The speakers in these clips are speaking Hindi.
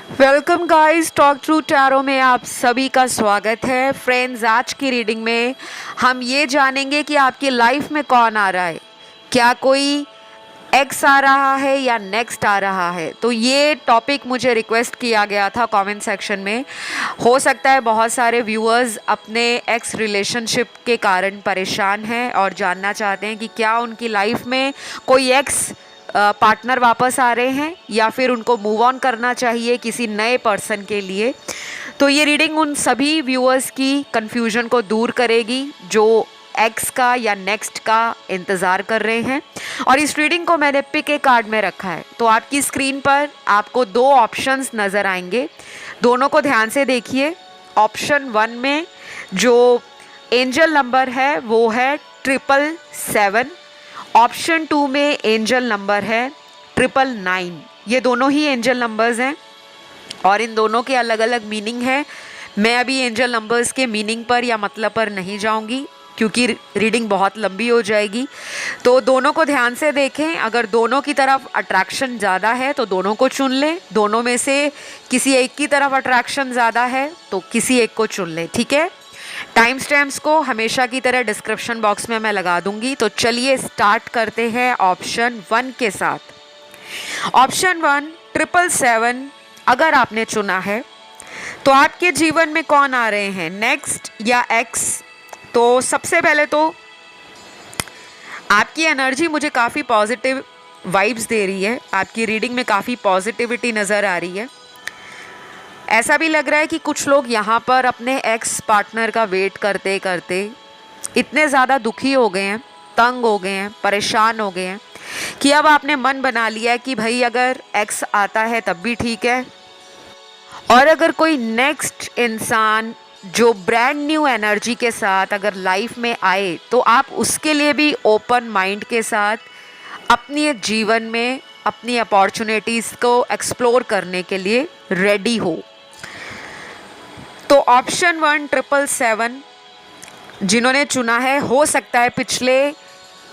Welcome guys, talk true tarot में आप सभी का स्वागत है। फ्रेंड्स, आज की रीडिंग में हम ये जानेंगे कि आपकी लाइफ में कौन आ रहा है। क्या कोई एक्स आ रहा है या नेक्स्ट आ रहा है। तो ये टॉपिक मुझे रिक्वेस्ट किया गया था कमेंट सेक्शन में। हो सकता है बहुत सारे व्यूअर्स अपने एक्स रिलेशनशिप के कारण परेशान हैं और जानना चाहते हैं कि क्या उनकी लाइफ में कोई एक्स पार्टनर वापस आ रहे हैं या फिर उनको मूव ऑन करना चाहिए किसी नए पर्सन के लिए। तो ये रीडिंग उन सभी व्यूअर्स की कन्फ्यूजन को दूर करेगी जो एक्स का या नेक्स्ट का इंतज़ार कर रहे हैं। और इस रीडिंग को मैंने पिक ए कार्ड में रखा है। तो आपकी स्क्रीन पर आपको दो ऑप्शंस नज़र आएंगे, दोनों को ध्यान से देखिए। ऑप्शन 1 में जो एंजल नंबर है वो है 777। ऑप्शन 2 में एंजल नंबर है 999। ये दोनों ही एंजल नंबर्स हैं और इन दोनों के अलग अलग मीनिंग है। मैं अभी एंजल नंबर्स के मीनिंग पर या मतलब पर नहीं जाऊंगी क्योंकि रीडिंग बहुत लंबी हो जाएगी। तो दोनों को ध्यान से देखें। अगर दोनों की तरफ अट्रैक्शन ज़्यादा है तो दोनों को चुन लें। दोनों में से किसी एक की तरफ अट्रैक्शन ज़्यादा है तो किसी एक को चुन लें, ठीक है। टाइम स्टैम्प्स को हमेशा की तरह डिस्क्रिप्शन बॉक्स में मैं लगा दूंगी। तो चलिए स्टार्ट करते हैं ऑप्शन 1 के साथ। ऑप्शन 1 777 अगर आपने चुना है तो आपके जीवन में कौन आ रहे हैं, नेक्स्ट या एक्स। तो सबसे पहले तो आपकी एनर्जी मुझे काफ़ी पॉजिटिव वाइब्स दे रही है। आपकी रीडिंग में काफ़ी पॉजिटिविटी नज़र आ रही है। ऐसा भी लग रहा है कि कुछ लोग यहाँ पर अपने एक्स पार्टनर का वेट करते करते इतने ज़्यादा दुखी हो गए हैं, तंग हो गए हैं, परेशान हो गए हैं कि अब आपने मन बना लिया है कि भाई अगर एक्स आता है तब भी ठीक है, और अगर कोई नेक्स्ट इंसान जो ब्रांड न्यू एनर्जी के साथ अगर लाइफ में आए तो आप उसके लिए भी ओपन माइंड के साथ अपने जीवन में अपनी अपॉर्चुनिटीज़ को एक्सप्लोर करने के लिए रेडी हो। तो ऑप्शन 1 777 जिन्होंने चुना है, हो सकता है पिछले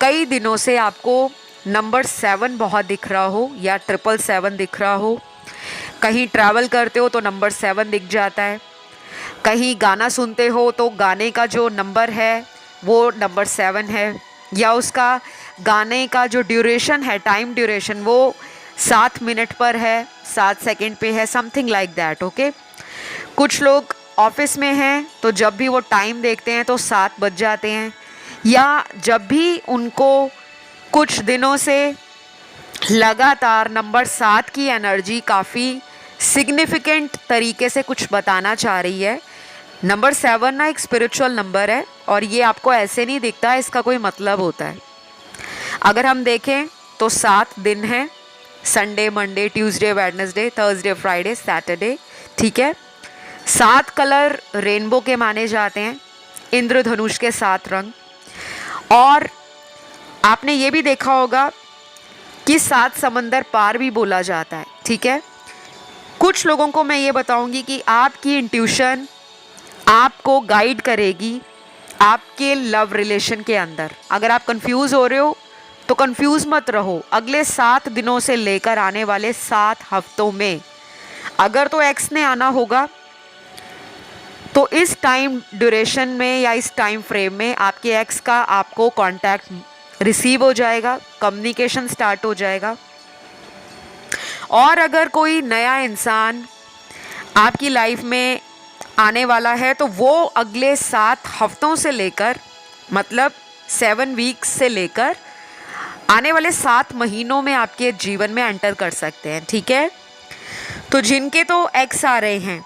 कई दिनों से आपको नंबर 7 बहुत दिख रहा हो या 777 दिख रहा हो। कहीं ट्रैवल करते हो तो नंबर 7 दिख जाता है, कहीं गाना सुनते हो तो गाने का जो नंबर है वो नंबर 7 है, या उसका गाने का जो ड्यूरेशन है, टाइम ड्यूरेशन, वो 7 मिनट पर है, 7 सेकंड पे है, समथिंग लाइक दैट। ओके, कुछ लोग ऑफिस में हैं तो जब भी वो टाइम देखते हैं तो 7 बज जाते हैं, या जब भी उनको कुछ दिनों से लगातार नंबर 7 की एनर्जी काफ़ी सिग्निफिकेंट तरीके से कुछ बताना चाह रही है। नंबर 7 ना एक स्पिरिचुअल नंबर है और ये आपको ऐसे नहीं दिखता है, इसका कोई मतलब होता है। अगर हम देखें तो 7 दिन हैं, Sunday, Monday, Tuesday, Wednesday, Thursday, Friday, Saturday, ठीक है। 7 कलर रेनबो के माने जाते हैं, इंद्रधनुष के 7 रंग। और आपने ये भी देखा होगा कि 7 समंदर पार भी बोला जाता है, ठीक है। कुछ लोगों को मैं ये बताऊंगी कि आपकी इंट्यूशन आपको गाइड करेगी आपके लव रिलेशन के अंदर। अगर आप कंफ्यूज हो रहे हो तो कंफ्यूज मत रहो। अगले 7 दिनों से लेकर आने वाले 7 हफ्तों में अगर तो एक्स ने आना होगा तो इस टाइम ड्यूरेशन में या इस टाइम फ्रेम में आपके एक्स का आपको कांटेक्ट रिसीव हो जाएगा, कम्युनिकेशन स्टार्ट हो जाएगा। और अगर कोई नया इंसान आपकी लाइफ में आने वाला है तो वो अगले 7 हफ्तों से लेकर, मतलब 7 वीक्स से लेकर आने वाले 7 महीनों में आपके जीवन में एंटर कर सकते हैं, ठीक है। तो जिनके तो एक्स आ रहे हैं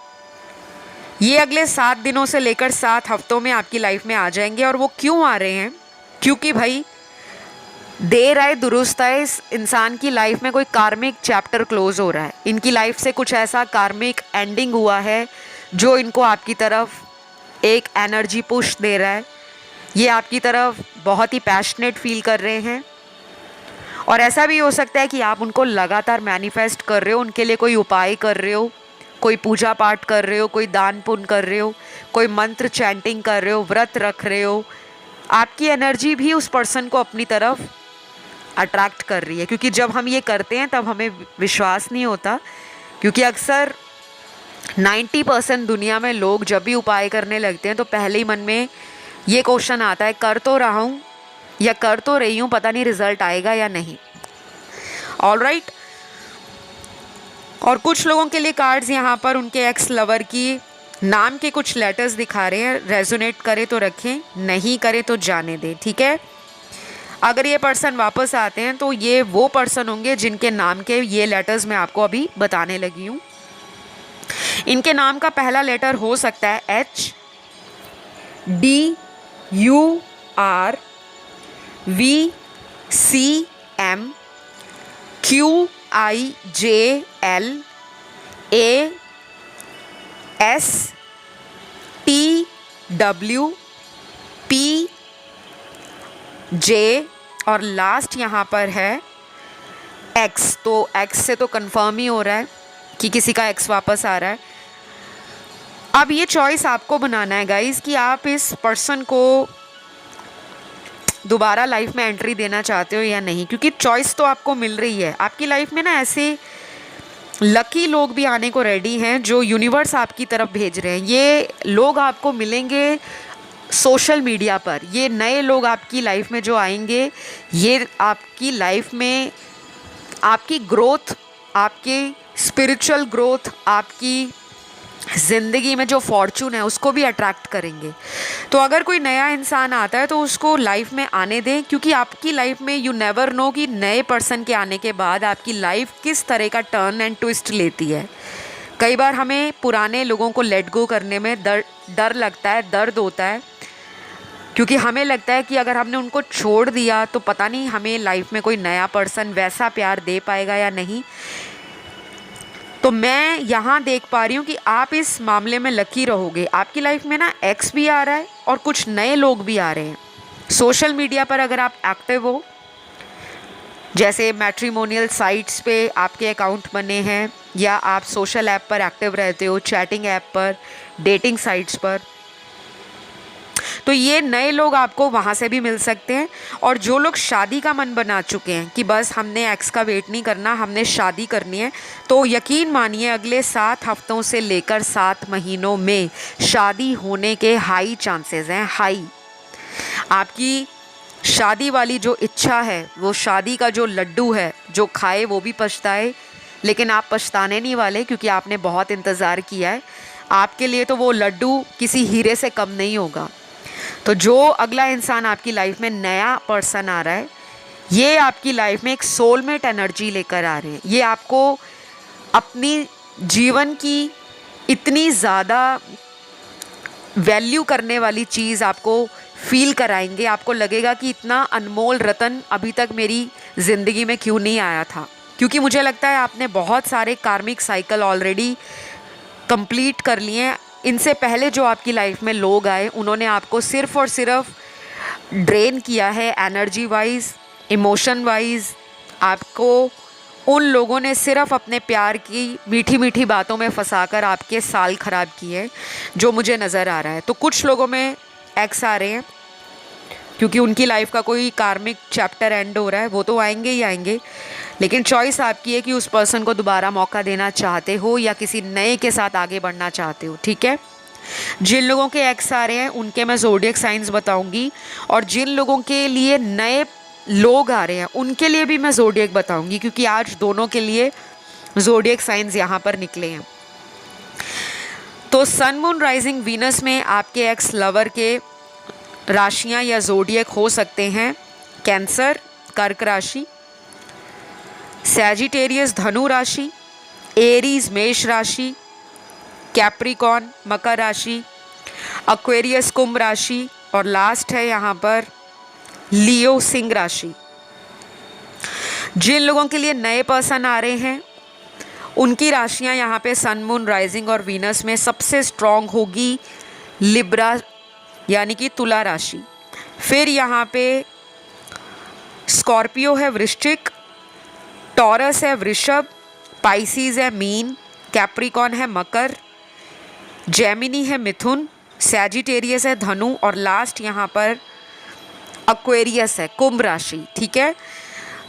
ये अगले 7 दिनों से लेकर 7 हफ्तों में आपकी लाइफ में आ जाएंगे। और वो क्यों आ रहे हैं, क्योंकि भाई देर आए दुरुस्त आए, इस इंसान की लाइफ में कोई कार्मिक चैप्टर क्लोज हो रहा है। इनकी लाइफ से कुछ ऐसा कार्मिक एंडिंग हुआ है जो इनको आपकी तरफ एक एनर्जी पुश दे रहा है। ये आपकी तरफ बहुत ही पैशनेट फील कर रहे हैं। और ऐसा भी हो सकता है कि आप उनको लगातार मैनिफेस्ट कर रहे हो, उनके लिए कोई उपाय कर रहे हो, कोई पूजा पाठ कर रहे हो, कोई दान पुण्य कर रहे हो, कोई मंत्र चैंटिंग कर रहे हो, व्रत रख रहे हो। आपकी एनर्जी भी उस पर्सन को अपनी तरफ अट्रैक्ट कर रही है, क्योंकि जब हम ये करते हैं तब हमें विश्वास नहीं होता, क्योंकि अक्सर 90% दुनिया में लोग जब भी उपाय करने लगते हैं तो पहले ही मन में ये क्वेश्चन आता है, कर तो रहा हूँ या कर तो रही हूँ, पता नहीं रिजल्ट आएगा या नहीं। ऑलराइट। और कुछ लोगों के लिए कार्ड्स यहाँ पर उनके एक्स लवर की नाम के कुछ लेटर्स दिखा रहे हैं। रेजोनेट करे तो रखें, नहीं करे तो जाने दें, ठीक है। अगर ये पर्सन वापस आते हैं तो ये वो पर्सन होंगे जिनके नाम के ये लेटर्स मैं आपको अभी बताने लगी हूँ। इनके नाम का पहला लेटर हो सकता है H, D, U, R, V, C, M, Q, I, J, L, A, S, T, W, P, J और लास्ट यहाँ पर है X। तो X से तो कंफर्म ही हो रहा है कि किसी का X वापस आ रहा है। अब ये चॉइस आपको बनाना है गाइस कि आप इस पर्सन को दोबारा लाइफ में एंट्री देना चाहते हो या नहीं, क्योंकि चॉइस तो आपको मिल रही है। आपकी लाइफ में ना ऐसे लकी लोग भी आने को रेडी हैं जो यूनिवर्स आपकी तरफ भेज रहे हैं। ये लोग आपको मिलेंगे सोशल मीडिया पर। ये नए लोग आपकी लाइफ में जो आएंगे, ये आपकी लाइफ में आपकी ग्रोथ, आपकी स्पिरिचुअल ग्रोथ, आपकी ज़िंदगी में जो फॉर्चून है उसको भी अट्रैक्ट करेंगे। तो अगर कोई नया इंसान आता है तो उसको लाइफ में आने दें, क्योंकि आपकी लाइफ में यू नेवर नो कि नए पर्सन के आने के बाद आपकी लाइफ किस तरह का टर्न एंड ट्विस्ट लेती है। कई बार हमें पुराने लोगों को लेट गो करने में डर लगता है, दर्द होता है, क्योंकि हमें लगता है कि अगर हमने उनको छोड़ दिया तो पता नहीं हमें लाइफ में कोई नया पर्सन वैसा प्यार दे पाएगा या नहीं। तो मैं यहाँ देख पा रही हूँ कि आप इस मामले में लकी रहोगे। आपकी लाइफ में ना एक्स भी आ रहा है और कुछ नए लोग भी आ रहे हैं। सोशल मीडिया पर अगर आप एक्टिव हो, जैसे मैट्रिमोनियल साइट्स पे आपके अकाउंट बने हैं, या आप सोशल ऐप पर एक्टिव रहते हो, चैटिंग ऐप पर, डेटिंग साइट्स पर, तो ये नए लोग आपको वहाँ से भी मिल सकते हैं। और जो लोग शादी का मन बना चुके हैं कि बस हमने एक्स का वेट नहीं करना, हमने शादी करनी है, तो यकीन मानिए अगले 7 हफ्तों से लेकर 7 महीनों में शादी होने के हाई चांसेस हैं, हाई। आपकी शादी वाली जो इच्छा है, वो शादी का जो लड्डू है, जो खाए वो भी पछताए, लेकिन आप पछताने नहीं वाले, क्योंकि आपने बहुत इंतज़ार किया है। आपके लिए तो वो लड्डू किसी हीरे से कम नहीं होगा। तो जो अगला इंसान आपकी लाइफ में नया पर्सन आ रहा है, ये आपकी लाइफ में एक सोलमेट एनर्जी लेकर आ रहे हैं। ये आपको अपनी जीवन की इतनी ज़्यादा वैल्यू करने वाली चीज़ आपको फील कराएंगे। आपको लगेगा कि इतना अनमोल रतन अभी तक मेरी ज़िंदगी में क्यों नहीं आया था, क्योंकि मुझे लगता है आपने बहुत सारे कार्मिक साइकिल ऑलरेडी कंप्लीट कर लिए हैं। इनसे पहले जो आपकी लाइफ में लोग आए, उन्होंने आपको सिर्फ़ और सिर्फ ड्रेन किया है, एनर्जी वाइज, इमोशन वाइज। आपको उन लोगों ने सिर्फ अपने प्यार की मीठी मीठी बातों में फंसाकर आपके साल ख़राब किए, जो मुझे नज़र आ रहा है। तो कुछ लोगों में एक्स आ रहे हैं क्योंकि उनकी लाइफ का कोई कार्मिक चैप्टर एंड हो रहा है, वो तो आएंगे ही आएंगे, लेकिन चॉइस आपकी है कि उस पर्सन को दोबारा मौका देना चाहते हो या किसी नए के साथ आगे बढ़ना चाहते हो, ठीक है। जिन लोगों के एक्स आ रहे हैं उनके मैं ज़ोडिएक साइंस बताऊंगी, और जिन लोगों के लिए नए लोग आ रहे हैं उनके लिए भी मैं ज़ोडिएक बताऊंगी, क्योंकि आज दोनों के लिए ज़ोडिएक साइंस यहाँ पर निकले हैं। तो सन मून राइजिंग वीनस में आपके एक्स लवर के राशियाँ या ज़ोडिएक हो सकते हैं कैंसर कर्क राशि, सैजिटेरियस धनु राशि, एरीज मेष राशि, कैप्रिकॉन मकर राशि, एक्वेरियस कुंभ राशि, और लास्ट है यहाँ पर लियो सिंह राशि। जिन लोगों के लिए नए पर्सन आ रहे हैं उनकी राशियाँ यहाँ पे सन मून राइजिंग और वीनस में सबसे स्ट्रॉन्ग होगी लिब्रा यानी कि तुला राशि। फिर यहाँ पे स्कॉर्पियो है वृश्चिक, टॉरस है वृषभ, पाइसीज है मीन, कैप्रिकॉन है मकर, जेमिनी है मिथुन, सैजिटेरियस है धनु, और लास्ट यहाँ पर एक्वेरियस है कुंभ राशि, ठीक है।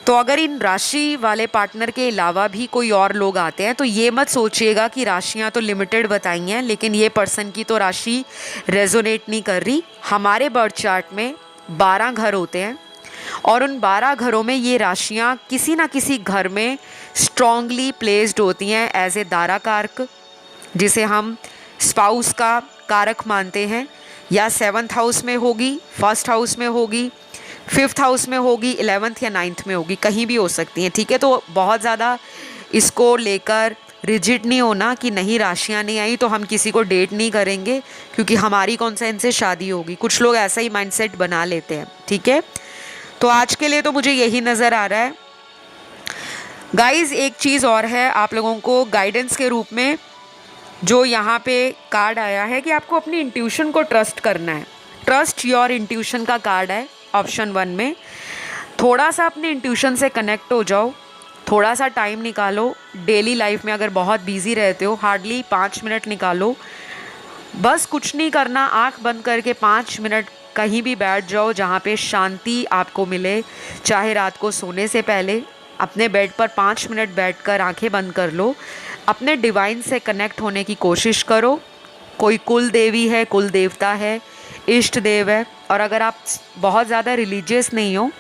तो अगर इन राशि वाले पार्टनर के अलावा भी कोई और लोग आते हैं तो ये मत सोचिएगा कि राशियां तो लिमिटेड बताई हैं, लेकिन ये पर्सन की तो राशि रेजोनेट नहीं कर रही। हमारे बर्थ चार्ट में 12 घर होते हैं और उन 12 घरों में ये राशियां किसी ना किसी घर में स्ट्रांगली प्लेस्ड होती हैं एज ए दारा कारक, जिसे हम स्पाउस का कारक मानते हैं। या 7th हाउस में होगी, 1st हाउस में होगी, 5th हाउस में होगी, 11th या 9th में होगी, कहीं भी हो सकती हैं। ठीक है, तो बहुत ज़्यादा इसको लेकर रिजिड नहीं होना कि नहीं राशियाँ नहीं आई तो हम किसी को डेट नहीं करेंगे क्योंकि हमारी कौन सा इनसे शादी होगी। कुछ लोग ऐसा ही माइंडसेट बना लेते हैं। ठीक है, तो आज के लिए तो मुझे यही नज़र आ रहा है। गाइज एक चीज़ और है, आप लोगों को गाइडेंस के रूप में जो यहाँ पे कार्ड आया है कि आपको अपनी इंट्यूशन को ट्रस्ट करना है। ट्रस्ट योर इंट्यूशन का कार्ड है ऑप्शन 1 में। थोड़ा सा अपने इंट्यूशन से कनेक्ट हो जाओ, थोड़ा सा टाइम निकालो। डेली लाइफ में अगर बहुत बिजी रहते हो, हार्डली 5 मिनट निकालो, बस कुछ नहीं करना, आंख बंद करके 5 मिनट कहीं भी बैठ जाओ जहाँ पे शांति आपको मिले। चाहे रात को सोने से पहले अपने बेड पर 5 मिनट बैठकर आंखें बंद कर लो, अपने डिवाइन से कनेक्ट होने की कोशिश करो। कोई कुल देवी है, कुल देवता है, इष्ट देव है, और अगर आप बहुत ज़्यादा रिलीजियस नहीं हो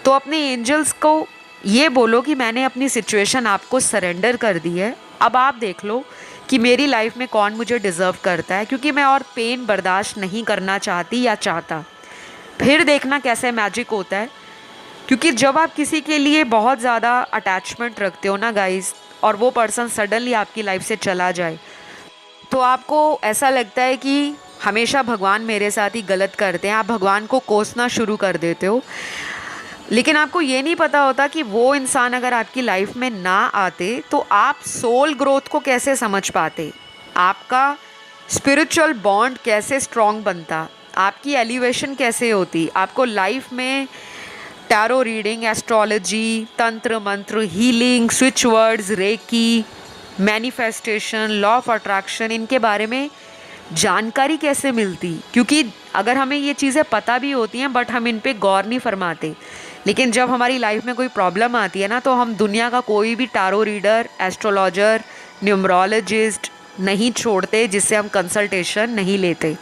तो अपने एंजल्स को ये बोलो कि मैंने अपनी सिचुएशन आपको सरेंडर कर दी है, अब आप देख लो कि मेरी लाइफ में कौन मुझे डिज़र्व करता है, क्योंकि मैं और पेन बर्दाश्त नहीं करना चाहती या चाहता। फिर देखना कैसे मैजिक होता है। क्योंकि जब आप किसी के लिए बहुत ज़्यादा अटैचमेंट रखते हो ना गाइस, और वो पर्सन सडनली आपकी लाइफ से चला जाए तो आपको ऐसा लगता है कि हमेशा भगवान मेरे साथ ही गलत करते हैं। आप भगवान को कोसना शुरू कर देते हो, लेकिन आपको ये नहीं पता होता कि वो इंसान अगर आपकी लाइफ में ना आते तो आप सोल ग्रोथ को कैसे समझ पाते, आपका स्पिरिचुअल बॉन्ड कैसे स्ट्रॉन्ग बनता, आपकी एलिवेशन कैसे होती। आपको लाइफ में टैरो रीडिंग, एस्ट्रोलॉजी, तंत्र मंत्र, healing, switch words, reiki, manifestation, law of attraction, इनके बारे में जानकारी कैसे मिलती। क्योंकि अगर हमें ये चीज़ें पता भी होती हैं बट हम इन पे गौर नहीं फरमाते, लेकिन जब हमारी लाइफ में कोई प्रॉब्लम आती है ना तो हम दुनिया का कोई भी टैरो रीडर, एस्ट्रोलॉजर, न्यूमरोलॉजिस्ट नहीं छोड़ते जिससे हम कंसल्टेशन नहीं लेते।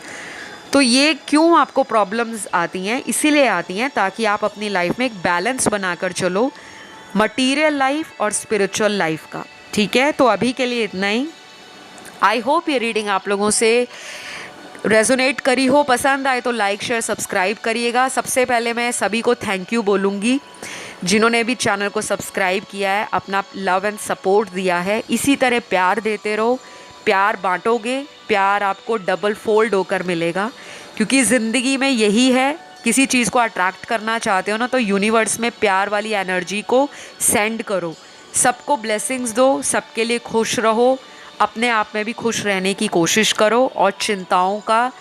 तो ये क्यों आपको प्रॉब्लम्स आती हैं, इसीलिए आती हैं ताकि आप अपनी लाइफ में एक बैलेंस बनाकर चलो, मटीरियल लाइफ और स्पिरिचुअल लाइफ का। ठीक है, तो अभी के लिए इतना ही। आई होप ये रीडिंग आप लोगों से रेजोनेट करी हो। पसंद आए तो लाइक शेयर सब्सक्राइब करिएगा। सबसे पहले मैं सभी को थैंक यू बोलूँगी जिन्होंने भी चैनल को सब्सक्राइब किया है, अपना लव एंड सपोर्ट दिया है। इसी तरह प्यार देते रहो, प्यार बांटोगे, प्यार आपको डबल फोल्ड होकर मिलेगा। क्योंकि ज़िंदगी में यही है, किसी चीज़ को अट्रैक्ट करना चाहते हो ना तो यूनिवर्स में प्यार वाली एनर्जी को सेंड करो, सबको ब्लेसिंग्स दो, सबके लिए खुश रहो, अपने आप में भी खुश रहने की कोशिश करो, और चिंताओं का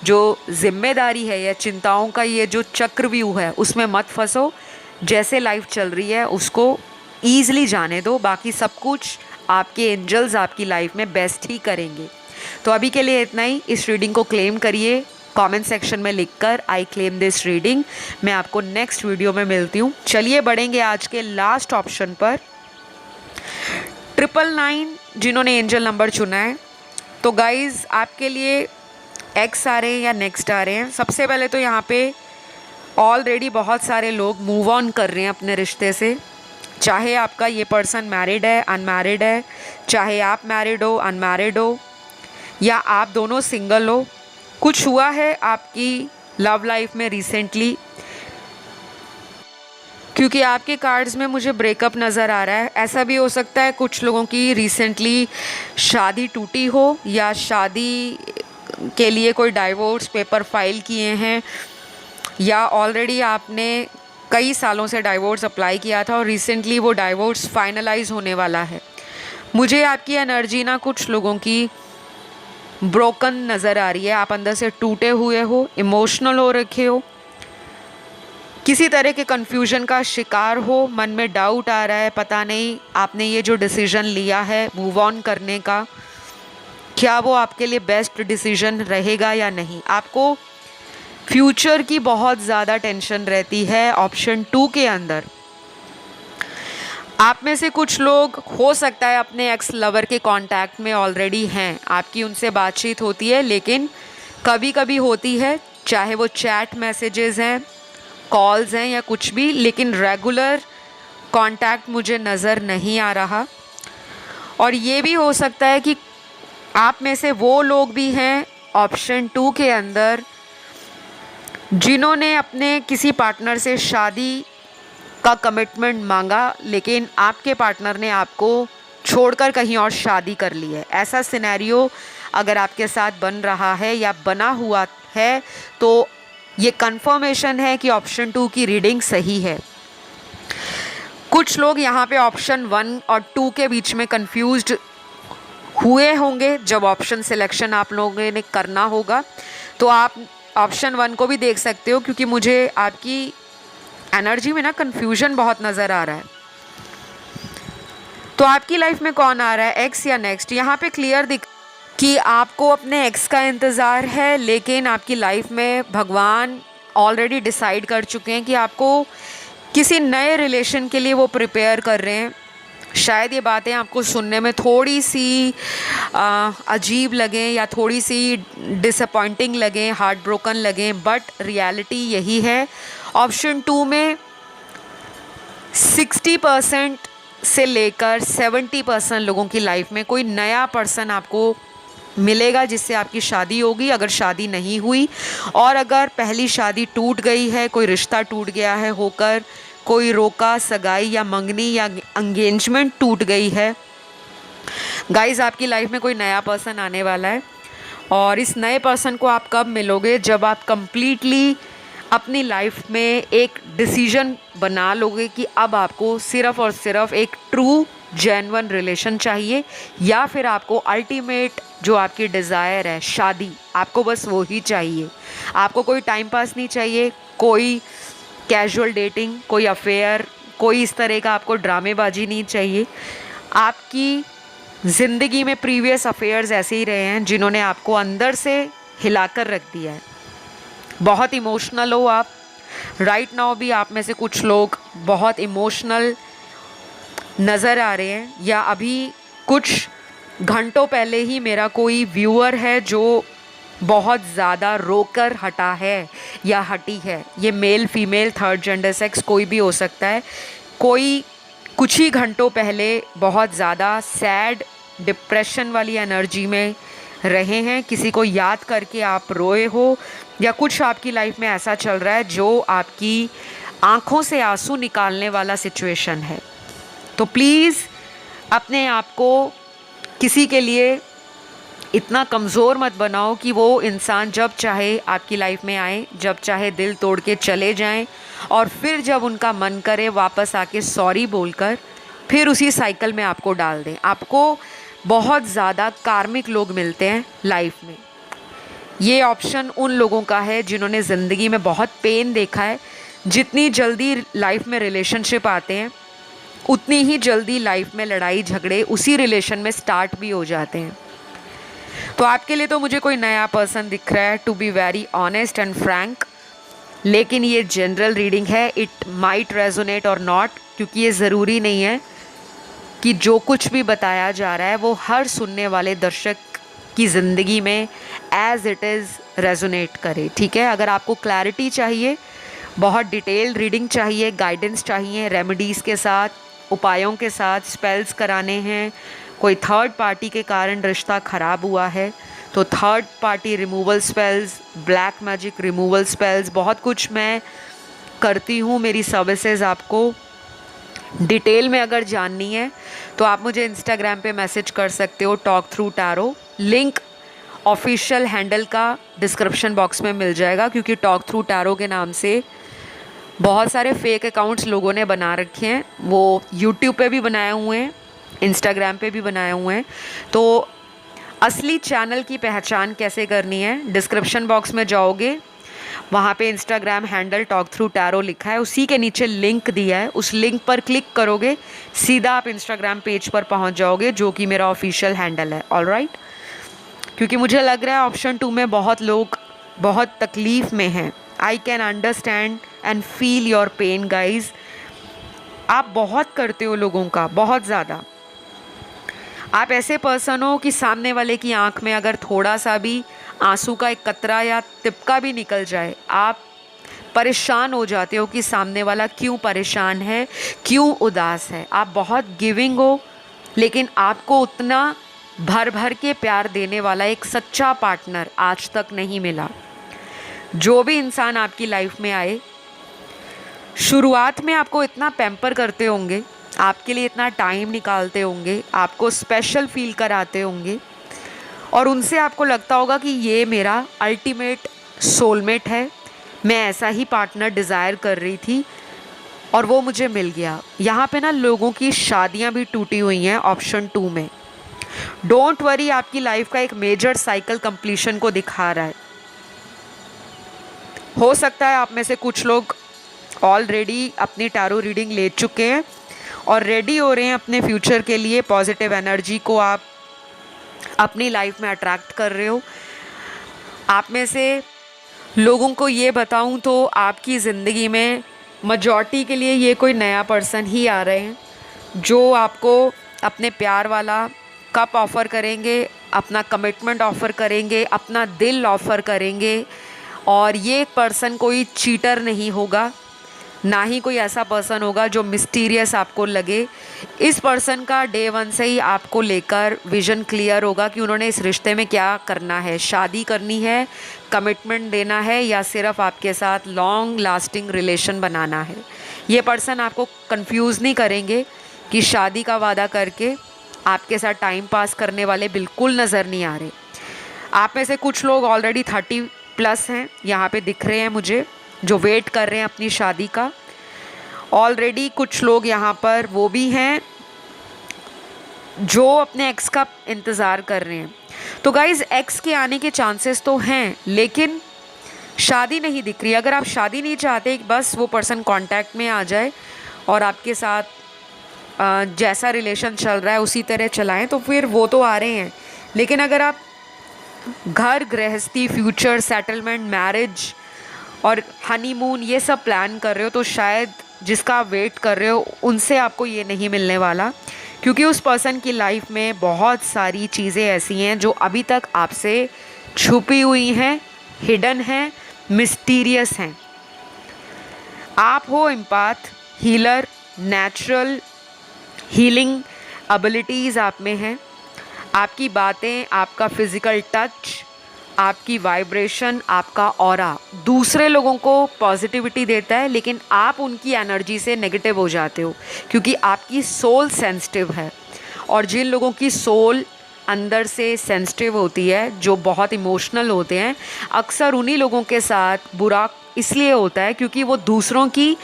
जो जिम्मेदारी है या चिंताओं का ये जो चक्रव्यूह है उसमें मत फंसो। जैसे लाइफ चल रही है उसको ईज़िली जाने दो, बाकी सब कुछ आपके एंजल्स आपकी लाइफ में बेस्ट ही करेंगे। तो अभी के लिए इतना ही। इस रीडिंग को क्लेम करिए कमेंट सेक्शन में लिखकर, आई क्लेम दिस रीडिंग। मैं आपको नेक्स्ट वीडियो में मिलती हूँ। चलिए बढ़ेंगे आज के लास्ट ऑप्शन पर, 999 जिन्होंने एंजल नंबर चुना है। तो गाइज़ आपके लिए एक्स आ रहे हैं या नेक्स्ट आ रहे हैं। सबसे पहले तो यहाँ पे ऑलरेडी बहुत सारे लोग मूव ऑन कर रहे हैं अपने रिश्ते से, चाहे आपका ये पर्सन मैरिड है, अनमैरिड है, चाहे आप मैरिड हो, अनमैरिड हो, या आप दोनों सिंगल हो। कुछ हुआ है आपकी लव लाइफ में रिसेंटली, क्योंकि आपके कार्ड्स में मुझे ब्रेकअप नज़र आ रहा है। ऐसा भी हो सकता है कुछ लोगों की रिसेंटली शादी टूटी हो, या शादी के लिए कोई डाइवोर्स पेपर फाइल किए हैं, या ऑलरेडी आपने कई सालों से डाइवोर्स अप्लाई किया था और रिसेंटली वो डाइवोर्स फाइनलाइज होने वाला है। मुझे आपकी एनर्जी ना कुछ लोगों की ब्रोकन नज़र आ रही है, आप अंदर से टूटे हुए हो, इमोशनल हो रखे हो, किसी तरह के कन्फ्यूजन का शिकार हो, मन में डाउट आ रहा है, पता नहीं आपने ये जो डिसीजन लिया है मूव ऑन करने का, क्या वो आपके लिए बेस्ट डिसीजन रहेगा या नहीं। आपको फ्यूचर की बहुत ज़्यादा टेंशन रहती है ऑप्शन 2 के अंदर। आप में से कुछ लोग हो सकता है अपने एक्स लवर के कांटेक्ट में ऑलरेडी हैं, आपकी उनसे बातचीत होती है, लेकिन कभी कभी होती है, चाहे वो चैट मैसेजेस हैं, कॉल्स हैं या कुछ भी, लेकिन रेगुलर कांटेक्ट मुझे नज़र नहीं आ रहा। और ये भी हो सकता है कि आप में से वो लोग भी हैं ऑप्शन 2 के अंदर जिन्होंने अपने किसी पार्टनर से शादी का कमिटमेंट मांगा, लेकिन आपके पार्टनर ने आपको छोड़कर कहीं और शादी कर ली है। ऐसा सिनेरियो अगर आपके साथ बन रहा है या बना हुआ है तो ये कंफर्मेशन है कि ऑप्शन 2 की रीडिंग सही है। कुछ लोग यहाँ पे ऑप्शन 1 और 2 के बीच में कंफ्यूज्ड हुए होंगे जब ऑप्शन सिलेक्शन आप लोगों ने करना होगा, तो आप ऑप्शन 1 को भी देख सकते हो, क्योंकि मुझे आपकी एनर्जी में ना कंफ्यूजन बहुत नज़र आ रहा है। तो आपकी लाइफ में कौन आ रहा है, एक्स या नेक्स्ट? यहाँ पे क्लियर दिख कि आपको अपने एक्स का इंतज़ार है, लेकिन आपकी लाइफ में भगवान ऑलरेडी डिसाइड कर चुके हैं कि आपको किसी नए रिलेशन के लिए वो प्रिपेयर कर रहे हैं। शायद ये बातें आपको सुनने में थोड़ी सी अजीब लगें या थोड़ी सी डिसअपॉइंटिंग लगें, हार्ट ब्रोकन लगें, बट रियलिटी यही है। ऑप्शन 2 में 60% से लेकर 70% लोगों की लाइफ में कोई नया पर्सन आपको मिलेगा जिससे आपकी शादी होगी, अगर शादी नहीं हुई। और अगर पहली शादी टूट गई है, कोई रिश्ता टूट गया है होकर, कोई रोका सगाई या मंगनी या एंगेजमेंट टूट गई है, गाइस आपकी लाइफ में कोई नया पर्सन आने वाला है। और इस नए पर्सन को आप कब मिलोगे? जब आप कंप्लीटली अपनी लाइफ में एक डिसीजन बना लोगे कि अब आपको सिर्फ़ और सिर्फ एक ट्रू जेन्युइन रिलेशन चाहिए, या फिर आपको अल्टीमेट जो आपकी डिज़ायर है शादी, आपको बस वो ही चाहिए। आपको कोई टाइम पास नहीं चाहिए, कोई कैजुअल डेटिंग, कोई अफेयर, कोई इस तरह का आपको ड्रामेबाजी नहीं चाहिए। आपकी ज़िंदगी में प्रीवियस अफेयर्स ऐसे ही रहे हैं जिन्होंने आपको अंदर से हिलाकर रख दिया है। बहुत इमोशनल हो आप राइट नाउ भी, आप में से कुछ लोग बहुत इमोशनल नज़र आ रहे हैं, या अभी कुछ घंटों पहले ही मेरा कोई व्यूअर है जो बहुत ज़्यादा रोकर हटा है या हटी है। ये male female third gender sex कोई भी हो सकता है। कोई कुछ ही घंटों पहले बहुत ज़्यादा सैड डिप्रेशन वाली एनर्जी में रहे हैं, किसी को याद करके आप रोए हो, या कुछ आपकी लाइफ में ऐसा चल रहा है जो आपकी आँखों से आंसू निकालने वाला सिचुएशन है। तो प्लीज़ अपने आप को किसी के लिए इतना कमज़ोर मत बनाओ कि वो इंसान जब चाहे आपकी लाइफ में आए, जब चाहे दिल तोड़ के चले जाएं, और फिर जब उनका मन करे वापस आके सॉरी बोलकर फिर उसी साइकिल में आपको डाल दें। आपको बहुत ज़्यादा कार्मिक लोग मिलते हैं लाइफ में। ये ऑप्शन उन लोगों का है जिन्होंने ज़िंदगी में बहुत पेन देखा है। जितनी जल्दी लाइफ में रिलेशनशिप आते हैं उतनी ही जल्दी लाइफ में लड़ाई झगड़े उसी रिलेशन में स्टार्ट भी हो जाते हैं। तो आपके लिए तो मुझे कोई नया पर्सन दिख रहा है, to be very honest and frank, लेकिन ये जनरल रीडिंग है। इट माइट रेजोनेट और नॉट, क्योंकि ये ज़रूरी नहीं है कि जो कुछ भी बताया जा रहा है वो हर सुनने वाले दर्शक की ज़िंदगी में एज इट इज़ रेजोनेट करे। ठीक है, अगर आपको क्लैरिटी चाहिए, बहुत डिटेल्ड रीडिंग चाहिए, गाइडेंस चाहिए, रेमेडीज़ के साथ, उपायों के साथ, स्पेल्स कराने हैं, कोई थर्ड पार्टी के कारण रिश्ता ख़राब हुआ है तो third party removal spells, black magic removal spells, बहुत कुछ मैं करती हूँ। मेरी सर्विसेज आपको डिटेल में अगर जाननी है तो आप मुझे इंस्टाग्राम पे मैसेज कर सकते हो, talk through tarot. Link official handle का डिस्क्रिप्शन बॉक्स में मिल जाएगा, क्योंकि टॉक थ्रू टैरो के नाम से बहुत सारे फेक अकाउंट्स लोगों ने बना रखे हैं। वो यूट्यूब पे भी बनाए हुए हैं, इंस्टाग्राम पे भी बनाए हुए हैं। तो असली चैनल की पहचान कैसे करनी है, डिस्क्रिप्शन बॉक्स में जाओगे, वहाँ पे Instagram handle talk through tarot लिखा है, उसी के नीचे लिंक दिया है, उस लिंक पर क्लिक करोगे सीधा आप इंस्टाग्राम पेज पर पहुँच जाओगे, जो कि मेरा ऑफिशियल हैंडल है। ऑलराइट, क्योंकि मुझे लग रहा है ऑप्शन 2 में बहुत लोग बहुत तकलीफ़ में हैं। I can understand and feel your pain guys. आप बहुत करते हो लोगों का, बहुत ज़्यादा। आप ऐसे पर्सन हो कि सामने वाले की आंख में अगर थोड़ा सा भी आंसू का एक कतरा या तिपका भी निकल जाए, आप परेशान हो जाते हो कि सामने वाला क्यों परेशान है, क्यों उदास है। आप बहुत गिविंग हो, लेकिन आपको उतना भर भर के प्यार देने वाला एक सच्चा पार्टनर आज तक नहीं मिला। जो भी इंसान आपकी लाइफ में आए, शुरुआत में आपको इतना पैम्पर करते होंगे, आपके लिए इतना टाइम निकालते होंगे, आपको स्पेशल फील कराते होंगे, और उनसे आपको लगता होगा कि ये मेरा अल्टीमेट सोलमेट है, मैं ऐसा ही पार्टनर डिज़ायर कर रही थी और वो मुझे मिल गया। यहाँ पे ना लोगों की शादियाँ भी टूटी हुई हैं ऑप्शन 2 में। डोंट वरी, आपकी लाइफ का एक मेजर साइकिल कंप्लीशन को दिखा रहा है। हो सकता है आप में से कुछ लोग ऑलरेडी अपनी टैरो रीडिंग ले चुके हैं और रेडी हो रहे हैं अपने फ्यूचर के लिए। पॉजिटिव एनर्जी को आप अपनी लाइफ में अट्रैक्ट कर रहे हो। आप में से लोगों को ये बताऊं तो आपकी ज़िंदगी में मेजॉरिटी के लिए ये कोई नया पर्सन ही आ रहे हैं जो आपको अपने प्यार वाला कप ऑफ़र करेंगे, अपना कमिटमेंट ऑफ़र करेंगे, अपना दिल ऑफ़र करेंगे। और ये पर्सन कोई चीटर नहीं होगा, ना ही कोई ऐसा पर्सन होगा जो मिस्टीरियस आपको लगे। इस पर्सन का डे 1 से ही आपको लेकर विज़न क्लियर होगा कि उन्होंने इस रिश्ते में क्या करना है, शादी करनी है, कमिटमेंट देना है, या सिर्फ आपके साथ लॉन्ग लास्टिंग रिलेशन बनाना है। ये पर्सन आपको कंफ्यूज नहीं करेंगे कि शादी का वादा करके आपके साथ टाइम पास करने वाले बिल्कुल नज़र नहीं आ रहे। आप में से कुछ लोग ऑलरेडी 30+ हैं, यहाँ पे दिख रहे हैं मुझे, जो वेट कर रहे हैं अपनी शादी का। ऑलरेडी कुछ लोग यहाँ पर वो भी हैं जो अपने एक्स का इंतज़ार कर रहे हैं। तो गाइज़, एक्स के आने के चांसेस तो हैं, लेकिन शादी नहीं दिख रही। अगर आप शादी नहीं चाहते, बस वो पर्सन कांटेक्ट में आ जाए और आपके साथ जैसा रिलेशन चल रहा है उसी तरह चलाएं, तो फिर वो तो आ रहे हैं। लेकिन अगर आप घर गृहस्थी, फ्यूचर, सेटलमेंट, मैरिज और हनीमून ये सब प्लान कर रहे हो, तो शायद जिसका आप वेट कर रहे हो उनसे आपको ये नहीं मिलने वाला, क्योंकि उस पर्सन की लाइफ में बहुत सारी चीज़ें ऐसी हैं जो अभी तक आपसे छुपी हुई हैं, हिडन हैं, मिस्टीरियस हैं। आप हो empath, healer, natural healing abilities आप में हैं। आपकी बातें, आपका फिज़िकल टच, आपकी वाइब्रेशन, आपका ऑरा दूसरे लोगों को पॉजिटिविटी देता है, लेकिन आप उनकी एनर्जी से नेगेटिव हो जाते हो, क्योंकि आपकी सोल सेंसिटिव है। और जिन लोगों की सोल अंदर से सेंसिटिव होती है, जो बहुत इमोशनल होते हैं, अक्सर उन्हीं लोगों के साथ बुरा इसलिए होता है क्योंकि वो दूसरों की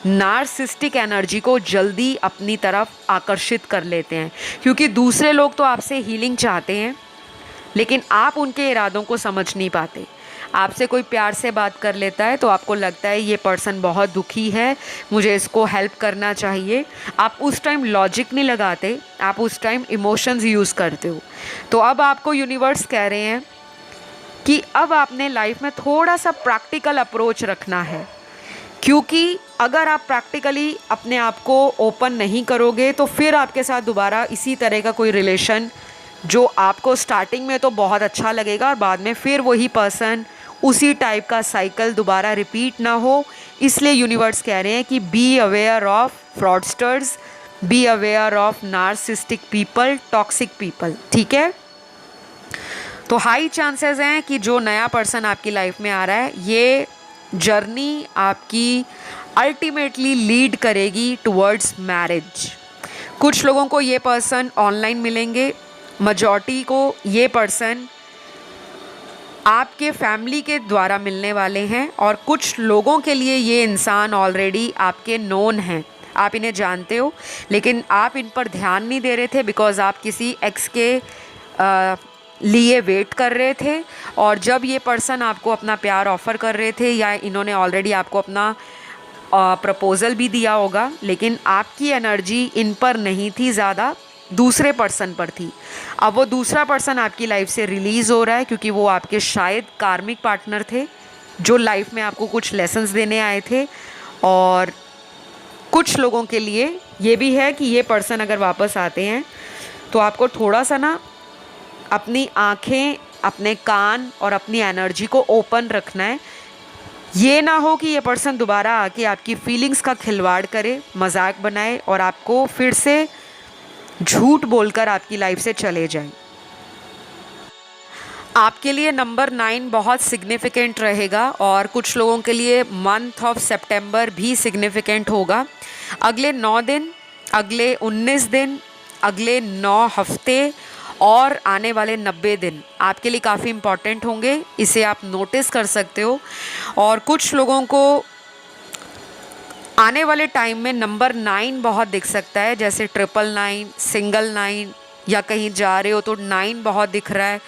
नार्सिसिस्टिक एनर्जी को जल्दी अपनी तरफ आकर्षित कर लेते हैं। क्योंकि दूसरे लोग तो आपसे हीलिंग चाहते हैं, लेकिन आप उनके इरादों को समझ नहीं पाते। आपसे कोई प्यार से बात कर लेता है तो आपको लगता है ये पर्सन बहुत दुखी है, मुझे इसको हेल्प करना चाहिए। आप उस टाइम लॉजिक नहीं लगाते, आप उस टाइम इमोशंस यूज़ करते हो। तो अब आपको यूनिवर्स कह रहे हैं कि अब आपने लाइफ में थोड़ा सा प्रैक्टिकल अप्रोच रखना है, क्योंकि अगर आप प्रैक्टिकली अपने आप को ओपन नहीं करोगे तो फिर आपके साथ दोबारा इसी तरह का कोई रिलेशन, जो आपको स्टार्टिंग में तो बहुत अच्छा लगेगा और बाद में फिर वही पर्सन, उसी टाइप का साइकिल दोबारा रिपीट ना हो। इसलिए यूनिवर्स कह रहे हैं कि be aware of fraudsters, be aware of narcissistic people, toxic people. ठीक है, तो हाई चांसेस हैं कि जो नया पर्सन आपकी लाइफ में आ रहा है, ये जर्नी आपकी अल्टीमेटली लीड करेगी टुवर्ड्स मैरिज। कुछ लोगों को ये पर्सन ऑनलाइन मिलेंगे, मेजॉरिटी को ये पर्सन आपके फैमिली के द्वारा मिलने वाले हैं, और कुछ लोगों के लिए ये इंसान ऑलरेडी आपके नोन हैं, आप इन्हें जानते हो, लेकिन आप इन पर ध्यान नहीं दे रहे थे बिकॉज आप किसी एक्स के लिए वेट कर रहे थे। और जब ये पर्सन आपको अपना प्यार ऑफ़र कर रहे थे, या इन्होंने ऑलरेडी आपको अपना प्रपोज़ल भी दिया होगा, लेकिन आपकी एनर्जी इन पर नहीं थी, ज़्यादा दूसरे पर्सन पर थी। अब वो दूसरा पर्सन आपकी लाइफ से रिलीज़ हो रहा है, क्योंकि वो आपके शायद कार्मिक पार्टनर थे जो लाइफ में आपको कुछ लेसन्स देने आए थे, और कुछ लोगों के लिए ये भी है कि ये पर्सन अगर वापस आते हैं तो आपको थोड़ा सा ना अपनी आँखें, अपने कान और अपनी एनर्जी को ओपन रखना है। ये ना हो कि ये पर्सन दोबारा आके आपकी फीलिंग्स का खिलवाड़ करे, मजाक बनाए और आपको फिर से झूठ बोलकर आपकी लाइफ से चले जाए। आपके लिए नंबर 9 बहुत सिग्निफिकेंट रहेगा और कुछ लोगों के लिए मंथ ऑफ सितंबर भी सिग्निफिकेंट होगा। अगले 9 दिन, अगले 19 दिन, अगले 9 हफ्ते और आने वाले 90 दिन आपके लिए काफ़ी इम्पॉर्टेंट होंगे। इसे आप नोटिस कर सकते हो। और कुछ लोगों को आने वाले टाइम में नंबर 9 बहुत दिख सकता है, जैसे 999, सिंगल 9 या कहीं जा रहे हो तो 9 बहुत दिख रहा है।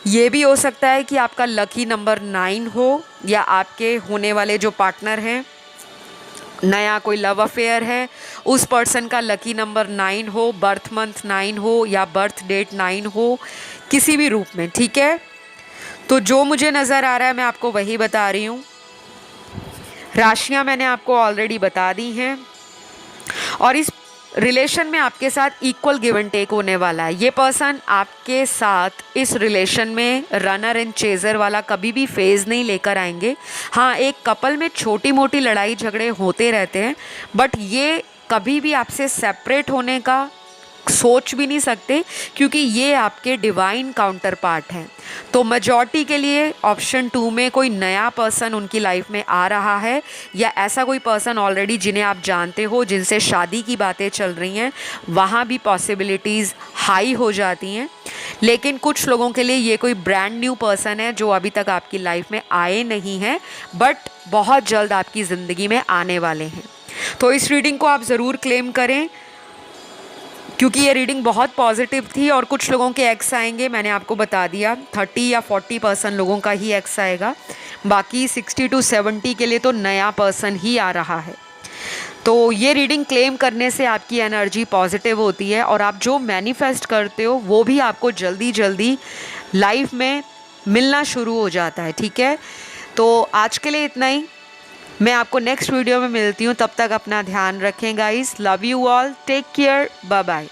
ये भी हो सकता है कि आपका लकी नंबर 9 हो या आपके होने वाले जो पार्टनर हैं, नया कोई लव अफेयर है, उस पर्सन का लकी नंबर 9 हो, बर्थ मंथ 9 हो या बर्थ डेट 9 हो, किसी भी रूप में, ठीक है। तो जो मुझे नज़र आ रहा है मैं आपको वही बता रही हूँ। राशियाँ मैंने आपको ऑलरेडी बता दी हैं और इस रिलेशन में आपके साथ इक्वल गिव एंड टेक होने वाला है। ये पर्सन आपके साथ इस रिलेशन में रनर एंड चेजर वाला कभी भी फेज़ नहीं लेकर आएंगे। हाँ, एक कपल में छोटी मोटी लड़ाई झगड़े होते रहते हैं, बट ये कभी भी आपसे सेपरेट होने का सोच भी नहीं सकते, क्योंकि ये आपके डिवाइन काउंटर पार्ट हैं। तो मेजॉरिटी के लिए ऑप्शन 2 में कोई नया पर्सन उनकी लाइफ में आ रहा है या ऐसा कोई पर्सन ऑलरेडी जिन्हें आप जानते हो, जिनसे शादी की बातें चल रही हैं, वहाँ भी पॉसिबिलिटीज़ हाई हो जाती हैं। लेकिन कुछ लोगों के लिए ये कोई ब्रांड न्यू पर्सन है जो अभी तक आपकी लाइफ में आए नहीं हैं, बट बहुत जल्द आपकी ज़िंदगी में आने वाले हैं। तो इस रीडिंग को आप ज़रूर क्लेम करें, क्योंकि ये रीडिंग बहुत पॉजिटिव थी। और कुछ लोगों के एक्स आएंगे, मैंने आपको बता दिया 30 या 40% लोगों का ही एक्स आएगा, बाकी 60 to 70 के लिए तो नया पर्सन ही आ रहा है। तो ये रीडिंग क्लेम करने से आपकी एनर्जी पॉजिटिव होती है और आप जो मैनिफेस्ट करते हो वो भी आपको जल्दी जल्दी लाइफ में मिलना शुरू हो जाता है, ठीक है। तो आज के लिए इतना ही, मैं आपको नेक्स्ट वीडियो में मिलती हूँ। तब तक अपना ध्यान रखें guys. Love you all, take care, bye bye.